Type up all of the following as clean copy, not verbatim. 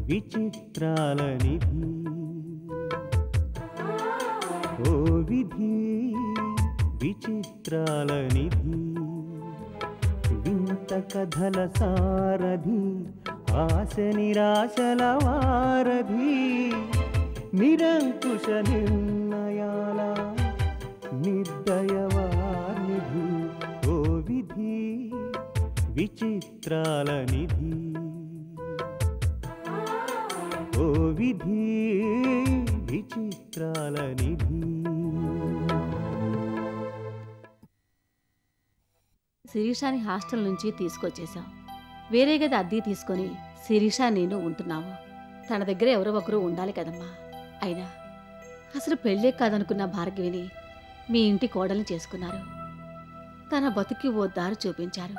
విచిత్రాల నిధి ఓ విధి విచిత్రాల నిధి వింత కథల సారథి ఆశ నిరాశల వారధి నిరంకుశ నిర్ణయాల నిర్దయవానిధి ఓ విధి విచిత్రాల నిధి ఓ విధి విచిత్రాల నిధి. శిరీషాని హాస్టల్ నుంచి తీసుకొచ్చేశాం. వేరే గది అద్దె తీసుకొని శిరీష నేను ఉంటున్నాము. తన దగ్గర ఎవరో ఒకరు ఉండాలి కదమ్మా. అయినా అసలు పెళ్ళే కాదనుకున్న భార్గవిని మీ ఇంటి కోడల్ని చేసుకున్నారు. తన బతుకి ఓ దారి చూపించారు.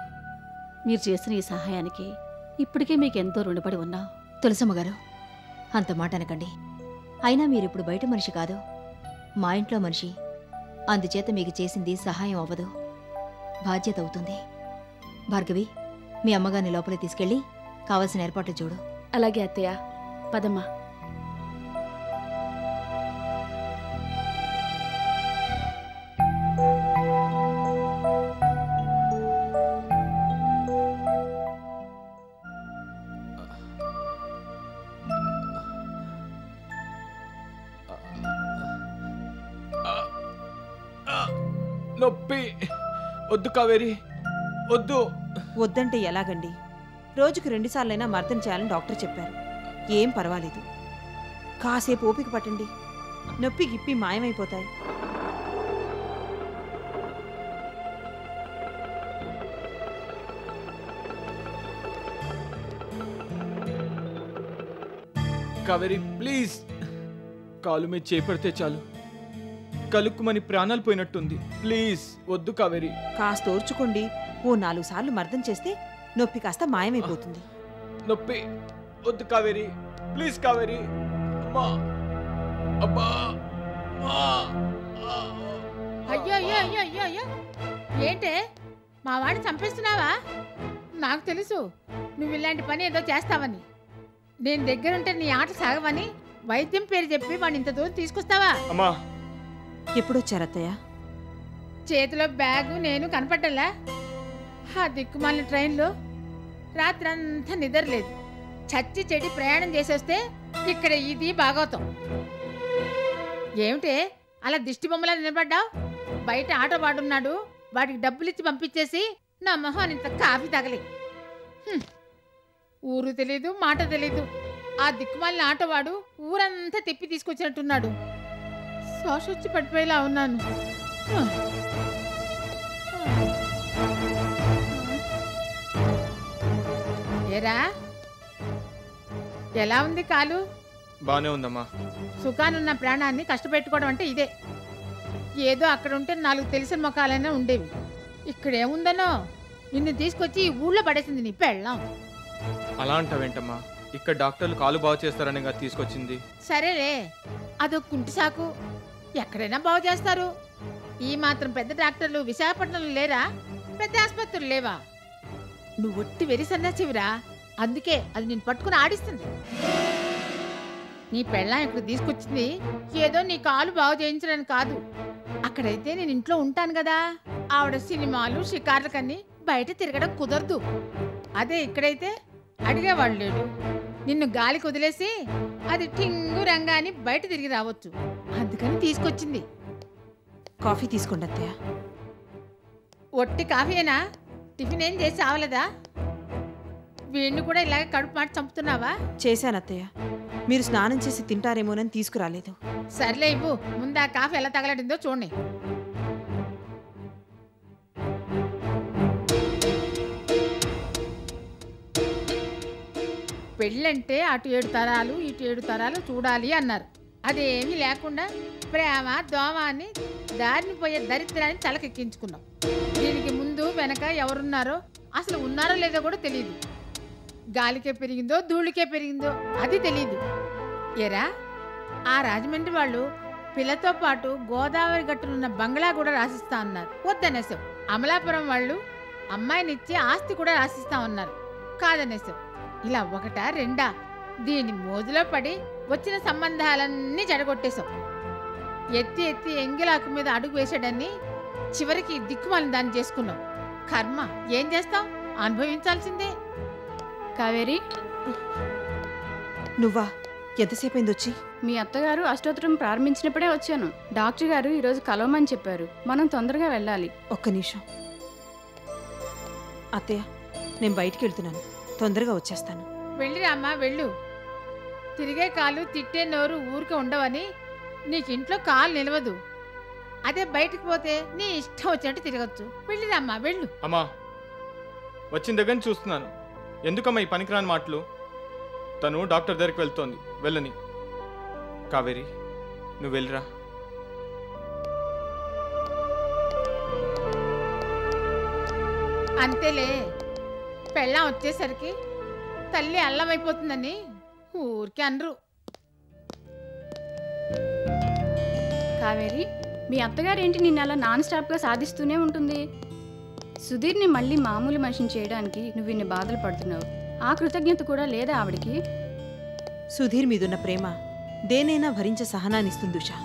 మీరు చేసిన ఈ సహాయానికి ఇప్పటికే మీకెంతో రుణపడి ఉన్నాం. తులసమ్మ గారు, అంత మాట అనకండి. అయినా మీరిప్పుడు బయట మనిషి కాదు, మా ఇంట్లో మనిషి. అందుచేత మీకు చేసింది సహాయం అవ్వదు, బాధ్యత అవుతుంది. భార్గవి, మీ అమ్మగారిని లోపలికి తీసుకెళ్ళి కావలసిన ఏర్పాట్లు చూడు. అలాగే అత్తయ్య, పదమ్మా. నొప్పి. వద్దు కావేరి, వద్దు. వద్దంటే ఎలాగండి? రోజుకు 2 సార్లైనా మర్దన చేయాలని డాక్టర్ చెప్పారు. ఏం పర్వాలేదు, కాసేపు ఓపిక పట్టండి, నొప్పి గిప్పి మాయమైపోతాయి. కావేరి ప్లీజ్, కాలు మీద చేపడితే చాలు, కలుక్కుమని ప్రాణాలు పోయినట్టుంది. ప్లీజ్ వద్దు కావేరి. కాస్త ఓర్చుకోండి. ఓ 4 సార్లు మర్దన చేస్తే నొప్పి కాస్త మాయమైపోతుంది. నొప్పి వద్దు కావేరి, ప్లీజ్ కావేరి. అమ్మా, అబ్బా, అయ్యో అయ్యో అయ్యో అయ్యో అయ్యో, ఏంటే మా వాడిని చంపేస్తున్నావా? నాకు తెలుసు నువ్వు ఇలాంటి పని ఏదో చేస్తావని. నేను దగ్గరుంటే నీ ఆట సాగవని వైద్యం పేరు చెప్పి వాడిని ఇంత దూరం తీసుకొస్తావా? అమ్మా, ఎప్పుడొచ్చారత్తయ్య? చేతిలో బ్యాగు నేను కనపడ్డలా. ఆ దిక్కుమాలిన ట్రైన్లో రాత్రంతా నిద్రలేదు. చచ్చి చెడి ప్రయాణం చేసేస్తే ఇక్కడ ఇది భాగవతం. ఏమిటే అలా దిష్టి బొమ్మలా నిలబడ్డావు? బయట ఆటో వాడున్నాడు, వాడికి డబ్బులు ఇచ్చి పంపించేసి నా మొహం ఇంత కాఫీ తగలి. ఊరు తెలీదు, మాట తెలీదు. ఆ దిక్కుమాలిన ఆటోవాడు ఊరంతా తిప్పి తీసుకొచ్చినట్టున్నాడు. శ్వాసొచ్చి పడిపోయేలా ఉన్నాను. ఏరా, ఎలా ఉంది కాలు? బానే ఉందమ్మా. సుఖానున్న ప్రాణాన్ని కష్టపెట్టుకోవడం అంటే ఇదే. ఏదో అక్కడ ఉంటే 4 తెలిసిన ముఖాలైనా ఉండేవి. ఇక్కడేముందనో నిన్ను తీసుకొచ్చి ఈ ఊళ్ళో పడేసింది నీ పెళ్ళాం. అలా అంటావేంటమ్మా? ఇక్కడ డాక్టర్లు కాలు బాగు చేస్తారని తీసుకొచ్చింది. సరేలే, అదొక కుంటి సాకు. ఎక్కడైనా బాగు చేస్తారు. ఈ మాత్రం పెద్ద డాక్టర్లు విశాఖపట్నంలో లేరా? పెద్ద ఆసుపత్రులు లేవా? నువ్వు ఒట్టి వెరిసన్నాచివిరా. అందుకే అది నేను పట్టుకుని ఆడిస్తుంది. నీ పెళ్ళాం ఇక్కడ తీసుకొచ్చింది ఏదో నీ కాలు బాగు చేయించడానికి కాదు. అక్కడైతే నేను ఇంట్లో ఉంటాను కదా. ఆవిడ సినిమాలు షికార్లకన్నీ బయట తిరగడం కుదరదు. అదే ఇక్కడైతే అడిగేవాళ్ళు లేడు. నిన్ను గాలికి వదిలేసి అది టింగు రంగాని బయట తిరిగి రావచ్చు. అందుకని తీసుకొచ్చింది. కాఫీ తీసుకోండి అత్తయ్య. ఒట్టి కాఫీయేనా? టిఫిన్ ఏం చేసి ఆవలేదా? వీడిని కూడా ఇలాగే కడుపు మాట చంపుతున్నావా? చేశాను అత్తయ్య, మీరు స్నానం చేసి తింటారేమోనని తీసుకురాలేదు. సర్లే ఇవ్వు, ముందు ఆ కాఫీ ఎలా తగలడిందో చూడండి. పెళ్ళంటే అటు 7 తరాలు ఇటు 7 తరాలు చూడాలి అన్నారు. అదేమీ లేకుండా ప్రేమ దోమ అని దారిని పోయే దరిద్రాన్ని తలకెక్కించుకున్నాం. దీనికి ముందు వెనక ఎవరున్నారో, అసలు ఉన్నారో లేదో కూడా తెలియదు. గాలికే పెరిగిందో ధూళికే పెరిగిందో అది తెలియదు. ఏరా, ఆ రాజమండ్రి వాళ్ళు పిల్లతో పాటు గోదావరి గట్టునున్న బంగ్లా కూడా రాసిస్తా అన్నారు. వద్దనేసాం. అమలాపురం వాళ్ళు అమ్మాయినిచ్చి ఆస్తి కూడా రాసిస్తా ఉన్నారు. కాదనేసాం. ఇలా 1, 2 దీని మోజులో పడి వచ్చిన సంబంధాలన్నీ జడగొట్టేశావు. ఎత్తి ఎత్తి ఎంగిలాకు మీద అడుగు వేసాడని చివరికి దిక్కుమాలిన దాన్ని చేసుకున్నావు. కర్మ, ఏం చేస్తావు? అనుభవించాల్సిందే. కావేరి, నువ్వా? ఎంతసేపు అయింది వచ్చి? మీ అత్తగారు అష్టోత్తరం ప్రారంభించినప్పుడే వచ్చాను. డాక్టర్ గారు ఈరోజు కలవమని చెప్పారు. మనం తొందరగా వెళ్ళాలి. ఒక్క నిమిషం. అత్తయ్య, నేను బయటికి వెళ్తున్నాను, తొందరగా వచ్చేస్తాను. వెళ్ళిరామ్మా, వెళ్ళు. తిరిగే కాలు తిట్టే నోరు ఊరికే ఉండవని నీకింట్లో కాలు నిలవదు. అదే బయటికి పోతే నీ ఇష్టం వచ్చినట్టు తిరగచ్చు. వెళ్ళిరామ్మా, వెళ్ళు. అమ్మా, వచ్చిన దగ్గర నుంచి చూస్తున్నాను. ఎందుకమ్మా ఈ పనికిరాని మాటలు? తను డాక్టర్ దగ్గరికి వెళ్తోంది, వెళ్ళని. కావేరి, నువ్వు వెళ్ళిరా. అంతేలే, పెళ్ళాం వచ్చేసరికి తల్లి అల్లమైపోతుందని ఊరికే అనరు. కావేరి, మీ అత్తగారేంటి నిన్న అలా నాన్ స్టాప్గా సాధిస్తూనే ఉంటుంది? సుధీర్ని మళ్ళీ మామూలు మనిషిని చేయడానికి నువ్వు ఇన్ని బాధలు పడుతున్నావు. ఆ కృతజ్ఞత కూడా లేదా ఆవిడికి? సుధీర్ మీదున్న ప్రేమ దేనైనా భరించే సహనాన్నిస్తుంది ఉషా.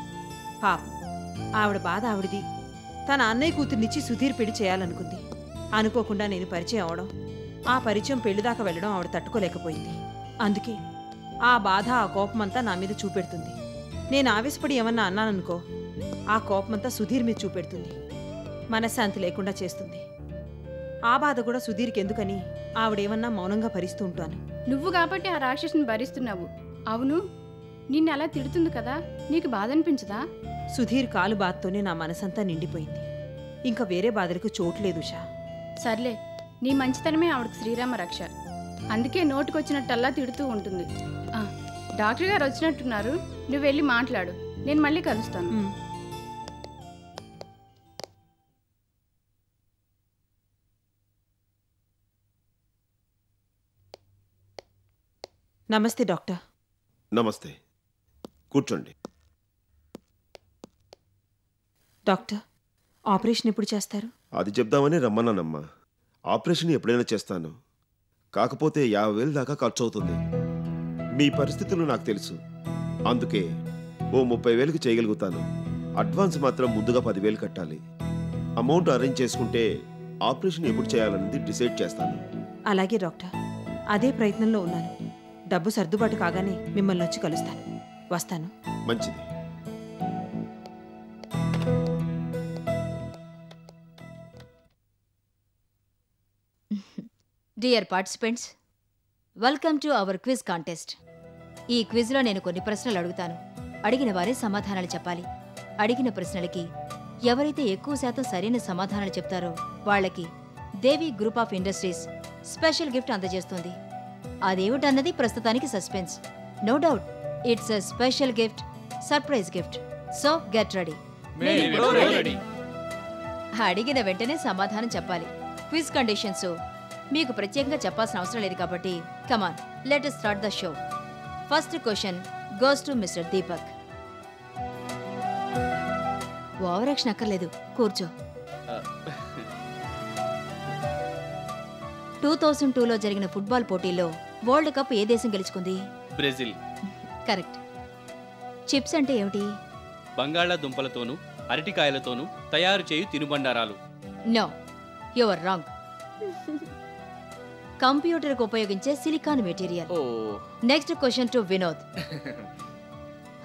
పాపం, ఆవిడ బాధ ఆవిడిది. తన అన్నయ్య కూతుర్నిచ్చి సుధీర్ పెళ్లి చేయాలనుకుంది. అనుకోకుండా నేను పరిచయం అవడం, ఆ పరిచయం పెళ్లిదాకా వెళ్ళడం ఆవిడ తట్టుకోలేకపోయింది. అందుకే ఆ బాధ, ఆ కోపమంతా నా మీద చూపెడుతుంది. నేను ఆవేశపడి ఏమన్నా అన్నాననుకో, ఆ కోపమంతా సుధీర్ మీద చూపెడుతుంది. మనశ్శాంతి లేకుండా చేస్తుంది. ఆ బాధ కూడా సుధీర్కి ఎందుకని ఆవిడేమన్నా మౌనంగా భరిస్తూ ఉంటాను. నువ్వు కాబట్టి ఆ రాక్షసుని భరిస్తున్నావు. అవును, నిన్ను అలా తిడుతుంది కదా, నీకు బాధ అనిపించదా? సుధీర్ కాలు బాధతోనే నా మనసంతా నిండిపోయింది. ఇంకా వేరే బాధలకు చోట్లేదు ఉషా. సర్లే, నీ మంచితనమే ఆవిడకి శ్రీరామ రక్ష. అందుకే నోటుకొచ్చినట్టల్లా తిడుతూ ఉంటుంది. డాక్టర్ గారు వచ్చినట్టున్నారు, నువ్వు వెళ్ళి మాట్లాడు. నేను మళ్ళీ కలుస్తాను. నమస్తే డాక్టర్. నమస్తే, కూర్చోండి. డాక్టర్, ఆపరేషన్ ఎప్పుడు చేస్తారు? అది చెప్దామని రమ్మన్నానమ్మా. ఆపరేషన్ ఎప్పుడైనా చేస్తాను, కాకపోతే 50,000 దాకా ఖర్చు అవుతుంది. మీ పరిస్థితులు నాకు తెలుసు, అందుకే ఓ 30,000కి చేయగలుగుతాను. అడ్వాన్స్ మాత్రం ముందుగా 10,000 కట్టాలి. అమౌంట్ అరేంజ్ చేసుకుంటే ఆపరేషన్ ఎప్పుడు చేయాలన్నది డిసైడ్ చేస్తాను. అలాగే డాక్టర్, అదే ప్రయత్నంలో ఉన్నాను. డబ్బు సర్దుబాటు కాగానే మిమ్మల్ని వచ్చి కలుస్తాను. వస్తాను. మంచిది. Dear participants, welcome to our quiz contest. ఈ క్విజ్లో నేను కొన్ని ప్రశ్నలు అడుగుతాను. అడిగిన వారే సమాధానాలు చెప్పాలి. అడిగిన ప్రశ్నలకి ఎవరైతే ఎక్కువ శాతం సరైన సమాధానాలు చెప్తారో వాళ్ళకి Devi group of industries special gift అందజేస్తుంది. అదేమిటన్నది ప్రస్తుతానికి suspense. No doubt, it's a special gift, surprise gift. So get ready. అడిగిన వెంటనే సమాధానం చెప్పాలి. క్విజ్ కండిషన్స్ మీకు ప్రత్యేకంగా చెప్పాల్సిన అవసరం లేదు కాబట్టి come on, let us start the show. First question goes to mister Deepak. Overaction అక్కర్లేదు, కూర్చో. 2002లో జరిగిన ఫుట్బాల్ పోటీల్లో వరల్డ్ కప్ ఏ దేశం గెలుచుకుంది? బ్రెజిల్. కరెక్ట్. చిప్స్ అంటే ఏమిటి? బంగాళాదుంపలతోనూ అరటికాయలతోనూ తయారు చేయు తినుబండారాలు. No, your wrong. కంప్యూటర్కు ఉపయోగించే సిలికాన్ మెటీరియల్. ఓ. Next question to Vinod.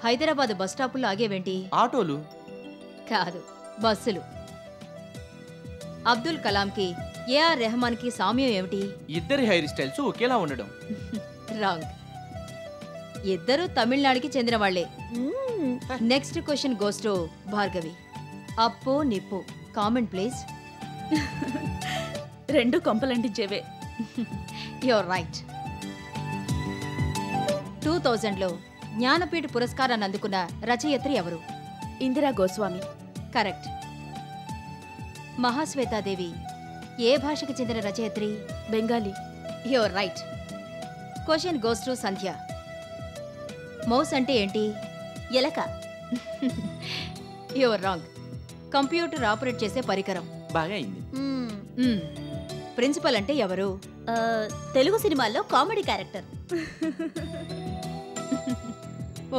Hyderabad bus స్టాపుల్లో ఆగేవేంటి? ఆటోలు. కాదు, బస్సులు. అబ్దుల్ కలాంకి ఏఆర్ రెహమాన్కి సామ్యం ఏమిటి? ఇద్దరి హెయిర్ స్టైల్స్ ఒకేలా ఉండడం. రాంగ్. ఇద్దరు తమిళనాడుకి చెందిన వాళ్లే. Next question goes to Bhargavi. అప్పు నిప్పు కామెంట్ ప్లీజ్. రెండు కొంపలంటించేవే. Your right. 2000లో జ్ఞానపీఠ పురస్కారాన్ని అందుకున్న రచయిత్రి ఎవరు? ఇందిరా గోస్వామి. కరెక్ట్. మహాశ్వేతాదేవి ఏ భాషకి చెందిన రచయిత్రి? Bengali. Your right. Question goes to Sandhya. Mouse అంటే ఏంటి? ఎలక. Your wrong. కంప్యూటర్ ఆపరేట్ చేసే పరికరం. బాగా అయింది. ప్రిన్సిపల్ అంటే ఎవరు? తెలుగు సినిమాల్లో కామెడీ క్యారెక్టర్.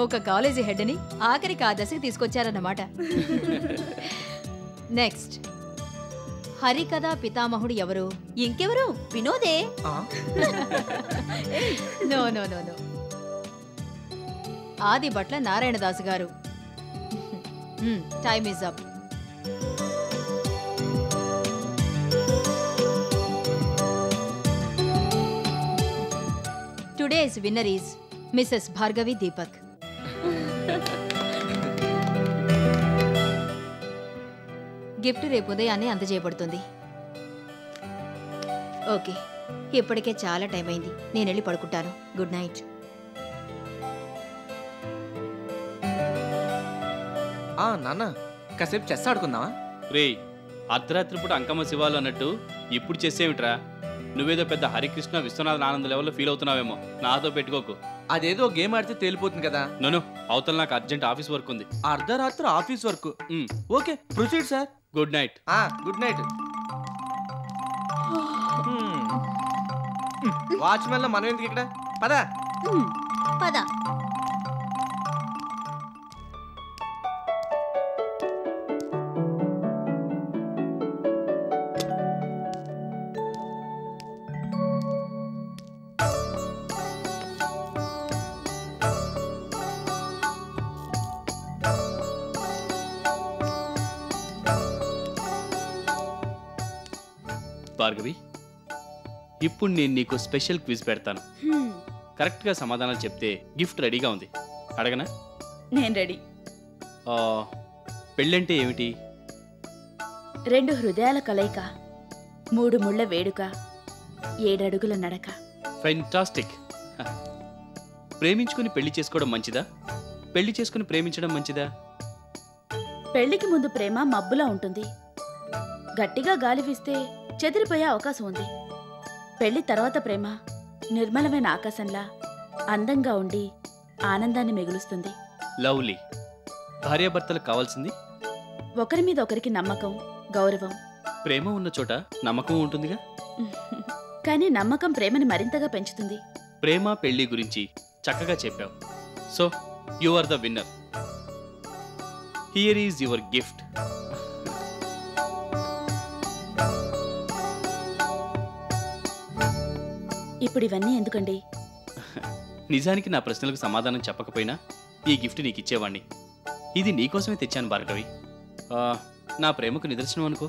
ఒక కాలేజీ హెడ్ని ఆఖరికి ఆ దశకి తీసుకొచ్చారన్నమాట. నెక్స్ట్, హరికథ పితామహుడు ఎవరు? ఇంకెవరు? వినోదే. నో నో నో నో, ఆది భట్ల నారాయణదాసు గారు. Time is up. Today's winner is Mrs Bhargavi Deepak. Gift రేపు ఉదయాన్నే అందజేయబడుతుంది. ఓకే, ఇప్పటికే చాలా టైం అయింది, నేను వెళ్ళి పడుకుంటాను. Good night. నాన్న, కాసేపు చెస్ ఆడుకుందామా? రే, అర్ధరాత్రి పూట అంకమ్మ శివాలు అన్నట్టు ఇప్పుడు చేసేమిట్రా? నువ్వేదో పెద్ద హరికృష్ణ విశ్వనాథన్ ఆనంద లెవెల్లో ఫీల్ అవుతున్నావేమో. నాతో పెట్టుకోకు. అదేదో గేమ్ ఆడితే తేలిపోతుంది కదా. నన్ను అవతల నాకు అర్జెంట్ ఆఫీస్ వర్క్ ఉంది. అర్ధరాత్రి office work? Okay, proceed sir. Good night. Good night. Watchman లో మనం ఎందుకు ఇక్కడ? పదా పద. భార్గవి, ఇప్పుడు నేను నీకు స్పెషల్ క్విజ్ పెడతాను. కరెక్ట్గా సమాధానాలు చెప్తే గిఫ్ట్ రెడీగా ఉంది. అడగనా? నేను రెడీ. పెళ్ళంటే ఏమిటి? 2 హృదయాల కలయిక, 3 ముళ్ళ వేడుక, 7 అడుగుల నడక. ఫెంటాస్టిక్. ప్రేమించుకుని పెళ్లి చేసుకోవడం మంచిదా, పెళ్లి చేసుకుని ప్రేమించడం మంచిదా? పెళ్లికి ముందు ప్రేమ మబ్బులా ఉంటుంది. గట్టిగా గాలి వీస్తే చెదిరిపోయే అవకాశం ఉంది. పెళ్లి తర్వాత ప్రేమ నిర్మలమైన ఆకాశంలా అందంగా ఉండి ఆనందాన్ని మిగులుస్తుంది. లవ్లీ. భార్యాభర్తలకు కావాల్సింది ఒకరి మీద ఒకరికి నమ్మకం, గౌరవం. ప్రేమ ఉన్న చోట నమ్మకం ఉంటుందిగా. కానీ నమ్మకం ప్రేమని మరింతగా పెంచుతుంది. ప్రేమ పెళ్లి గురించి చక్కగా చెప్పావు. So you are the winner. Here is your gift. ఇప్పుడు ఇవన్నీ ఎందుకండి? నిజానికి నా ప్రశ్నలకు సమాధానం చెప్పకపోయినా ఈ గిఫ్ట్ నీకు ఇచ్చేవాణ్ణి. ఇది నీకోసమే తెచ్చాను భార్గవి. నా ప్రేమకు నిదర్శనం అనుకో.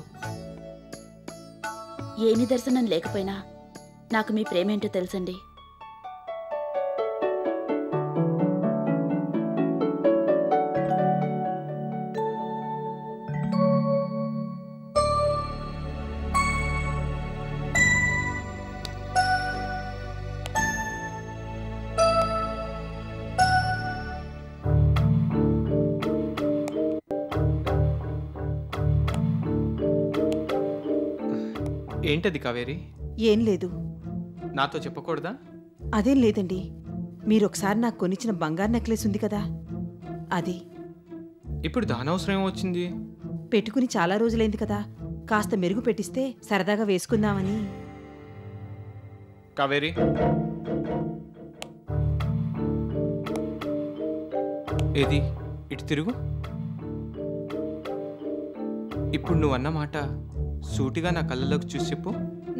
ఏ నిదర్శనం లేకపోయినా నాకు మీ ప్రేమేంటో తెలుసండి. ఏంటది కావేరి? ఏం లేదు. నాతో చెప్పకూడదా? అదేం లేదండి, మీరొకసారి నాకు కొనిచ్చిన బంగారు నెక్లెస్ ఉంది కదా, అది. ఇప్పుడు దానవసరం ఏమొచ్చింది? పెట్టుకుని చాలా రోజులైంది కదా, కాస్త మెరుగు పెట్టిస్తే సరదాగా వేసుకుందామని. కావేరి, ఏది ఇటు తిరుగు. ఇప్పుడు నువ్వన్నమాట సూటిగా నా కళ్ళలోకి చూసి చెప్పు.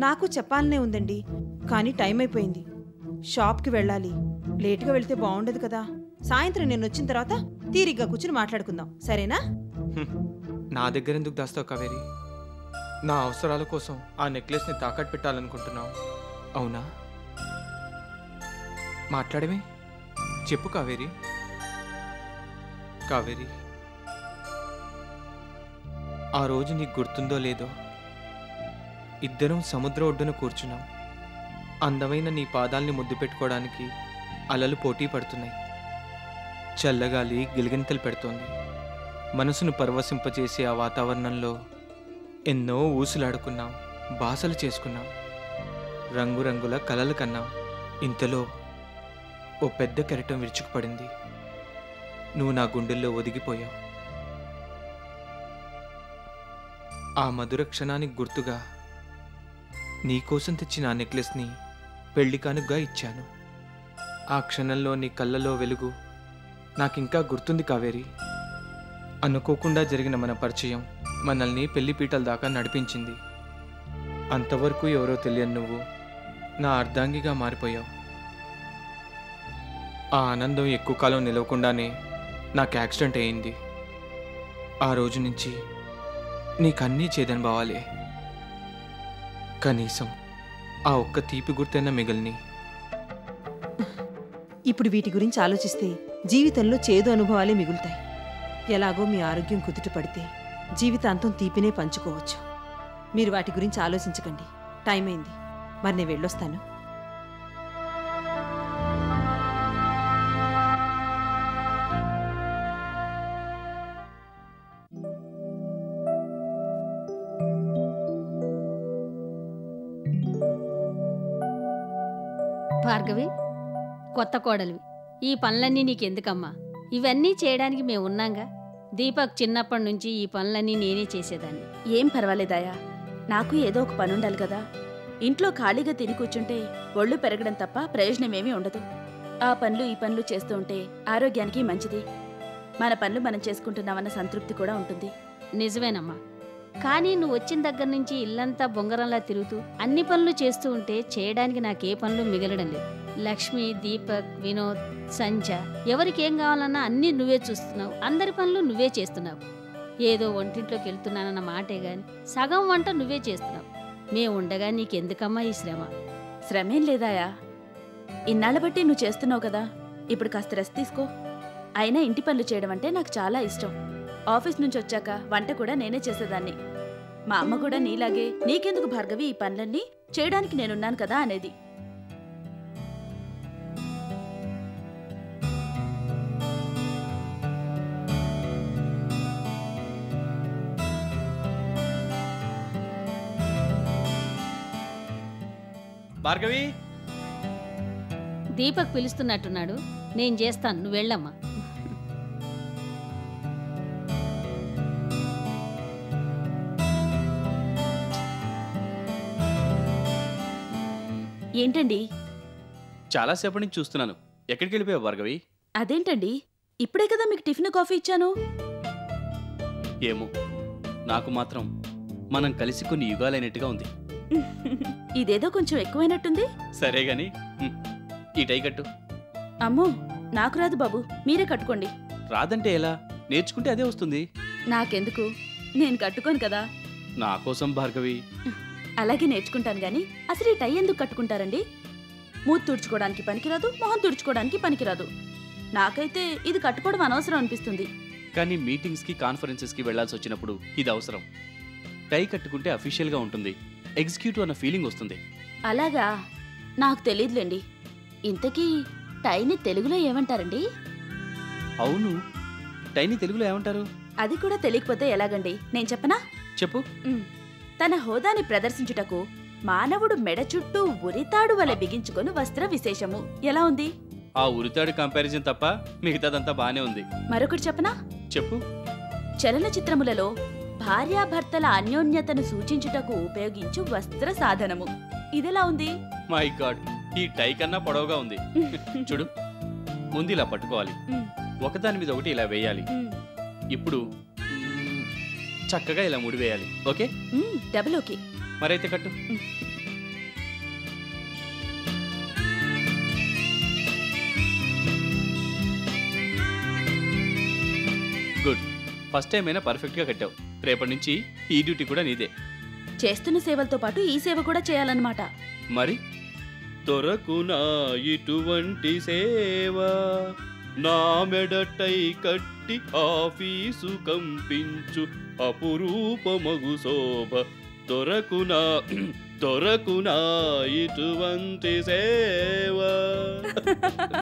నాకు చెప్పాలనే ఉందండి, కానీ టైం అయిపోయింది. షాప్కి వెళ్ళాలి. లేటుగా వెళ్తే బాగుండదు కదా. సాయంత్రం నేను వచ్చిన తర్వాత తీరిగ్గా కూర్చుని మాట్లాడుకుందాం, సరేనా? నా దగ్గర ఎందుకు దాస్తావు కావేరి? నా అవసరాల కోసం ఆ నెక్లెస్ని తాకట్టు పెట్టాలనుకుంటున్నావు, అవునా? మాట్లాడమే, చెప్పు కావేరి. కావేరి, ఆ రోజు నీకు గుర్తుందో లేదో, ఇద్దరం సముద్ర ఒడ్డున కూర్చున్నాం. అందమైన నీ పాదాల్ని ముద్దు పెట్టుకోవడానికి అలలు పోటీ పడుతున్నాయి. చల్లగాలి గిలిగింతలు పెడుతోంది. మనసును పరవశింపచేసే ఆ వాతావరణంలో ఎన్నో ఊసులాడుకున్నాం, బాసలు చేసుకున్నాం, రంగురంగుల కలలు కన్నాం. ఇంతలో ఓ పెద్ద కెరటం విరుచుకుపడింది. నువ్వు నా గుండెల్లో ఒదిగిపోయావు. ఆ మధుర క్షణానికి గుర్తుగా నీకోసం తెచ్చిన ఆ నెక్లెస్ని పెళ్లి కానుగ్గా ఇచ్చాను. ఆ క్షణంలో నీ కళ్ళలో వెలుగు నాకింకా గుర్తుంది కావేరి. అనుకోకుండా జరిగిన మన పరిచయం మనల్ని పెళ్లిపీటల దాకా నడిపించింది. అంతవరకు ఎవరో తెలియని నువ్వు నా అర్ధాంగిగా మారిపోయావు. ఆ ఆనందం ఎక్కువ కాలం నిలవకుండానే నాకు యాక్సిడెంట్ అయింది. ఆ రోజు నుంచి నీకన్నీ చేదనుభవాలే. కనీసం ఆ ఒక్క తీపి గుర్తైనా మిగిలిని. ఇప్పుడు వీటి గురించి ఆలోచిస్తే జీవితంలో చేదు అనుభవాలే మిగులుతాయి. ఎలాగో మీ ఆరోగ్యం కుదుట పడితే జీవితాంతం తీపినే పంచుకోవచ్చు. మీరు వాటి గురించి ఆలోచించకండి. టైం అయింది. మరి నేను వెళ్ళొస్తాను. భార్గవి, కొత్త కోడలివి, ఈ పనులన్నీ నీకెందుకమ్మా? ఇవన్నీ చేయడానికి మేము ఉన్నాంగా. దీపక్ చిన్నప్పటి నుంచి ఈ పనులన్నీ నేనే చేసేదాన్ని. ఏం పర్వాలేదాయా, నాకు ఏదో ఒక పని ఉండాలి కదా. ఇంట్లో ఖాళీగా తిని కూర్చుంటే ఒళ్ళు పెరగడం తప్ప ప్రయోజనమేమీ ఉండదు. ఆ పనులు ఈ పనులు చేస్తూ ఉంటే ఆరోగ్యానికి మంచిది. మన పనులు మనం చేసుకుంటున్నామన్న సంతృప్తి కూడా ఉంటుంది. నిజమేనమ్మా, కానీ నువ్వు వచ్చిన దగ్గర నుంచి ఇల్లంతా బొంగరంలా తిరుగుతూ అన్ని పనులు చేస్తూ ఉంటే చేయడానికి నాకే పనులు మిగలడం లేదు. లక్ష్మి, దీపక్, వినోద్, సంజ ఎవరికి ఏం కావాలన్నా అన్నీ నువ్వే చూస్తున్నావు. అందరి పనులు నువ్వే చేస్తున్నావు. ఏదో వంటింట్లోకి వెళ్తున్నానన్న మాటే గాని సగం వంట నువ్వే చేస్తున్నావు. మేము ఉండగా నీకెందుకమ్మా ఈ శ్రమ? శ్రమేం లేదాయా, ఇన్నాళ్ళ బట్టి నువ్వు చేస్తున్నావు కదా. ఇప్పుడు కాస్త రెస్ట్ తీసుకో. అయినా ఇంటి పనులు చేయడం అంటే నాకు చాలా ఇష్టం. ఆఫీస్ నుంచి వచ్చాక వంట కూడా నేనే చేసేదాన్ని. మా అమ్మ కూడా నీలాగే నీకెందుకు భార్గవి ఈ పనులన్నీ చేయడానికి నేనున్నాను కదా అనేది. భార్గవి, దీపక్ పిలుస్తున్నట్టున్నాడు. నేను చేస్తాను, నువ్వు వెళ్ళమ్మా. ఏంటండి? చాలాసేపటి నుంచి చూస్తున్నాను. ఎక్కడికి వెళ్ళిపోయావు భార్గవి? అదేంటండి, ఇప్పుడే కదా మీకు టిఫిన్ కాఫీ ఇచ్చాను. ఏమో, నాకు మాత్రం మనం కలిసి కొన్ని యుగాలైనట్టుగా ఉంది. ఇదేదో కొంచెం ఎక్కువైనట్టుంది. సరే గాని ఈ టై కట్టు. అమ్మో, నాకు రాదు బాబు, మీరే కట్టుకోండి. రాదంటే ఎలా? నేర్చుకుంటే అదే వస్తుంది. నాకెందుకు, నేను కట్టుకోను కదా. నా కోసం భార్గవి. అలాగే నేర్చుకుంటాను గాని అసలు ఈ టై ఎందుకు కట్టుకుంటారండి? మూతి తుడుచుకోవడానికి పనికిరాదు, మొహం తుడుచుకోవడానికి పనికిరాదు. నాకైతే ఇది కట్టుకోవడం అనవసరం అనిపిస్తుంది. కానీ మీటింగ్స్కి, కాన్ఫరెన్సెస్కి వెళ్లాల్సి వచ్చినప్పుడు ఇది అవసరం. టై కట్టుకుంటే అఫీషియల్గా ఉంటుంది, ఎగ్జిక్యూటివ్ అన్న ఫీలింగ్ వస్తుంది. అలాగా, నాకు తెలియదులేండి. ఇంతకీ టైని తెలుగులో ఏమంటారండి? అవును, టైని తెలుగులో ఏమంటారు? అది కూడా తెలియకపోతే ఎలాగండి, నేను చెప్పనా? చెప్పు. తన హోదాని ప్రదర్శించుటకు మానవుడు మెడ చుట్టూ ఉరితాడు వలె బిగించుకొని వస్త్ర విశేషము. ఎలా ఉంది? ఆ ఉరితాడు కంపారిజన్ తప్ప మిగతాదంతా బానే ఉంది. మరొకటి చెప్పనా? చెప్పు. చలనచిత్రములలో భార్యాభర్తల అన్యోన్యతను సూచించుటకు ఉపయోగించు వస్త్ర సాధనము. ఇదెలా ఉంది? మై గాడ్, ఈ టై కన్నా పొడవుగా ఉంది. చూడు, ముందు ఇలా పట్టుకోవాలి, ఒకదాని మీద ఒకటి ఇలా వేయాలి. ఇప్పుడు చక్కగా ఇలా ముడి వేయాలి. ఓకే? Double okay. మరైతే కట్టు. గుడ్, ఫస్ట్ టైం అయినా పర్ఫెక్ట్గా కట్టావు. రేపటి నుంచి ఈ డ్యూటీ కూడా నీదే. చేస్తున్న సేవలతో పాటు ఈ సేవ కూడా చేయాలన్నమాట. మరి దొరకునా ఇటువంటి సేవ, నా మెడటై కట్టి ఆఫీసు కంపించు అపురూపమగు శోభ, దొరకునా ఇటువంటి సేవ.